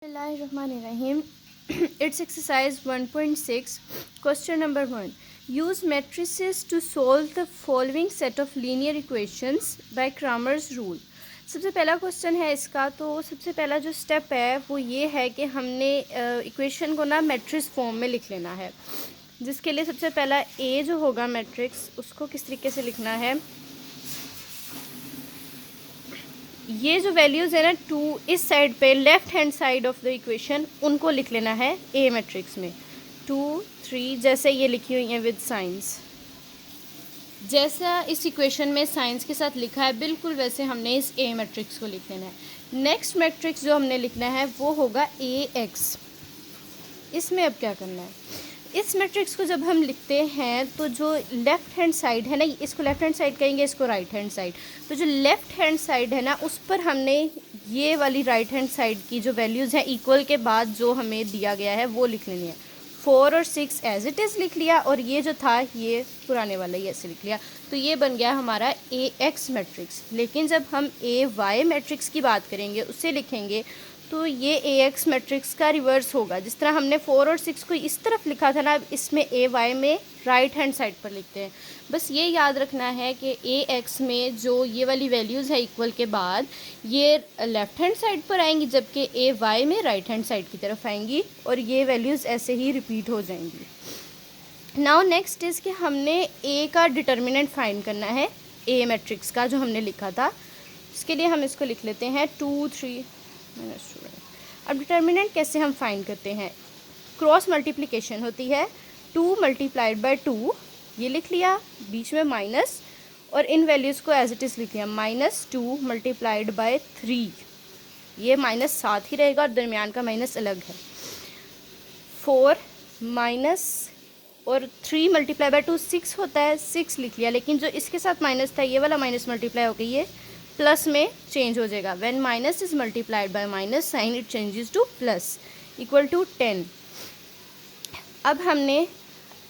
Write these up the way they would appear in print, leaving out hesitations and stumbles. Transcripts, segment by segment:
Bismillahirrahmanirrahim. It's exercise 1.6. Question number 1. Use matrices to solve the following set of linear equations by Cramer's rule. सबसे पहला question है इसका। तो सबसे पहला जो स्टेप है वो ये है कि हमने इक्वेशन को ना मैट्रिक्स फॉर्म में लिख लेना है, जिसके लिए सबसे पहला ए जो होगा मैट्रिक्स, उसको किस तरीके से लिखना है। ये जो वैल्यूज़ है ना 2 इस साइड पे left hand side of the equation, उनको लिख लेना है ए मैट्रिक्स में। 2 3 जैसे ये लिखी हुई हैं विद साइंस, जैसा इस इक्वेशन में साइंस के साथ लिखा है बिल्कुल वैसे हमने इस ए मैट्रिक्स को लिख लेना है। नेक्स्ट मैट्रिक्स जो हमने लिखना है वो होगा ए एक्स। इसमें अब क्या करना है, इस मैट्रिक्स को जब हम लिखते हैं तो जो लेफ़्ट हैंड साइड है ना, इसको लेफ़्ट हैंड साइड कहेंगे, इसको राइट हैंड साइड। तो जो लेफ़्ट हैंड साइड है ना, उस पर हमने ये वाली राइट हैंड साइड की जो वैल्यूज़ हैं इक्वल के बाद जो हमें दिया गया है वो लिख लेनी है। 4 और 6 एज इट इज़ लिख लिया, और ये जो था ये पुराने वाला ही ऐसे लिख लिया। तो ये बन गया हमारा ए एक्स मैट्रिक्स। लेकिन जब हम ए वाई मैट्रिक्स की बात करेंगे, उससे लिखेंगे, तो ये ए एक्स मैट्रिक्स का रिवर्स होगा। जिस तरह हमने 4 और 6 को इस तरफ लिखा था ना, अब इसमें ए वाई में राइट हैंड साइड पर लिखते हैं। बस ये याद रखना है कि ए एक्स में जो ये वाली वैल्यूज़ है इक्वल के बाद ये लेफ़्ट हैंड साइड पर आएंगी, जबकि ए वाई में राइट हैंड साइड की तरफ आएंगी, और ये वैल्यूज़ ऐसे ही रिपीट हो जाएंगी। नाउ नेक्स्ट इज़ कि हमने ए का डिटर्मिनेंट फाइंड करना है ए मैट्रिक्स का, जो हमने लिखा था। इसके लिए हम इसको लिख लेते हैं 2 3 -2। अब डिटर्मिनेंट कैसे हम फाइंड करते हैं, क्रॉस मल्टीप्लिकेशन होती है। 2 × 2 ये लिख लिया, बीच में माइनस, और इन वैल्यूज़ को एज इट इज़ लिख लिया। -2 × 3, ये माइनस साथ ही रहेगा और दरमियान का माइनस अलग है। 4 माइनस और 3 × 2 6 होता है, 6 लिख लिया। लेकिन जो इसके साथ माइनस था, ये वाला माइनस मल्टीप्लाई होकर ये प्लस में चेंज हो जाएगा। When minus is multiplied by minus sign, it changes to plus, equal to 10। अब हमने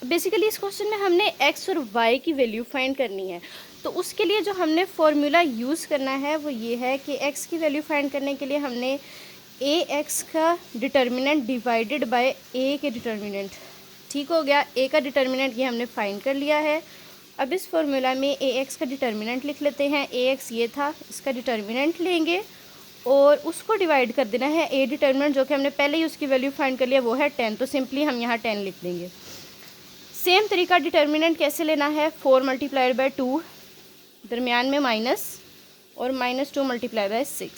बेसिकली इस क्वेश्चन में हमने एक्स और वाई की वैल्यू फाइंड करनी है। तो उसके लिए जो हमने फॉर्मूला यूज़ करना है वो ये है कि एक्स की वैल्यू फाइंड करने के लिए हमने ए एक्स का डिटर्मिनेंट डिवाइडेड बाय ए के डिटर्मिनेंट। ठीक हो गया, ए का डिटर्मिनेंट ये हमने फाइंड कर लिया है। अब इस फॉर्मूला में ए एक्स का डिटर्मिनेंट लिख लेते हैं। ए एक्स ये था, इसका डिटर्मिनेंट लेंगे और उसको डिवाइड कर देना है ए डिटर्मिनेंट, जो कि हमने पहले ही उसकी वैल्यू फाइंड कर लिया, वो है 10। तो सिंपली हम यहाँ 10 लिख देंगे। सेम तरीका डिटर्मिनेंट कैसे लेना है, 4 × 2, दरमियान में माइनस, और -2 × 6।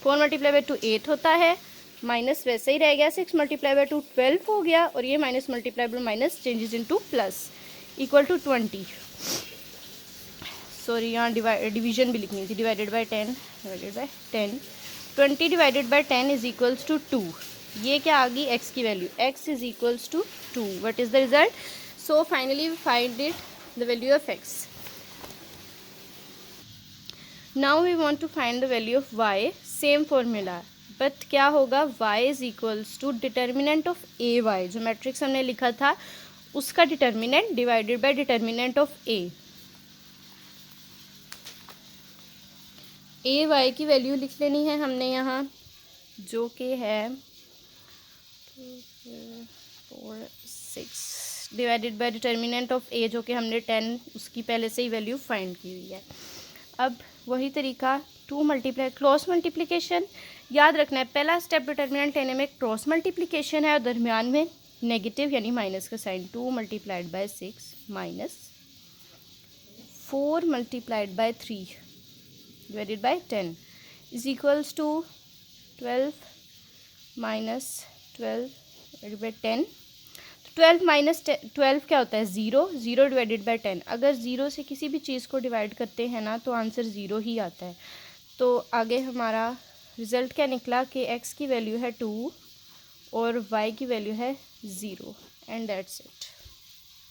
4 × 2 8 होता है, माइनस वैसे ही रह गया। 6 × 2 12 हो गया, और ये minus multiply by minus changes into plus, equal to 20। Sorry, यहाँ डिवीजन भी लिखनी थी, divided by 10 20 divided by 10 is equals to 2। ये क्या आ गई, एक्स की value, X is equals to 2। What is the result? So finally we find it the value of X. Now we want to find the value of Y. Same formula, but क्या होगा, y is equals to determinant of A Y, जो matrix हमने लिखा था उसका determinant divided by determinant of A Y की value लिख लेनी है हमने यहाँ, जो कि है 4 6 डिवाइडेड बाय डिटर्मिनेंट ऑफ ए, जो कि हमने 10 उसकी पहले से ही वैल्यू फाइंड की हुई है। अब वही तरीका 2 × क्रॉस मल्टीप्लिकेशन याद रखना है। पहला स्टेप डिटर्मिनेंट लेने में क्रॉस मल्टीप्लिकेशन है, और दरमियान में नेगेटिव यानी माइनस का sign. 2 × 6 minus 4 × 3 divided by 10 is equals to 12 minus 12 divided by 10। 12 minus 12 क्या होता है, 0। 0 डिवाइडेड बाय 10, अगर 0 से किसी भी चीज़ को डिवाइड करते हैं ना तो आंसर 0 ही आता है। तो आगे हमारा रिज़ल्ट क्या निकला कि एक्स की वैल्यू है 2 और वाई की वैल्यू है 0, एंड दैट्स इट।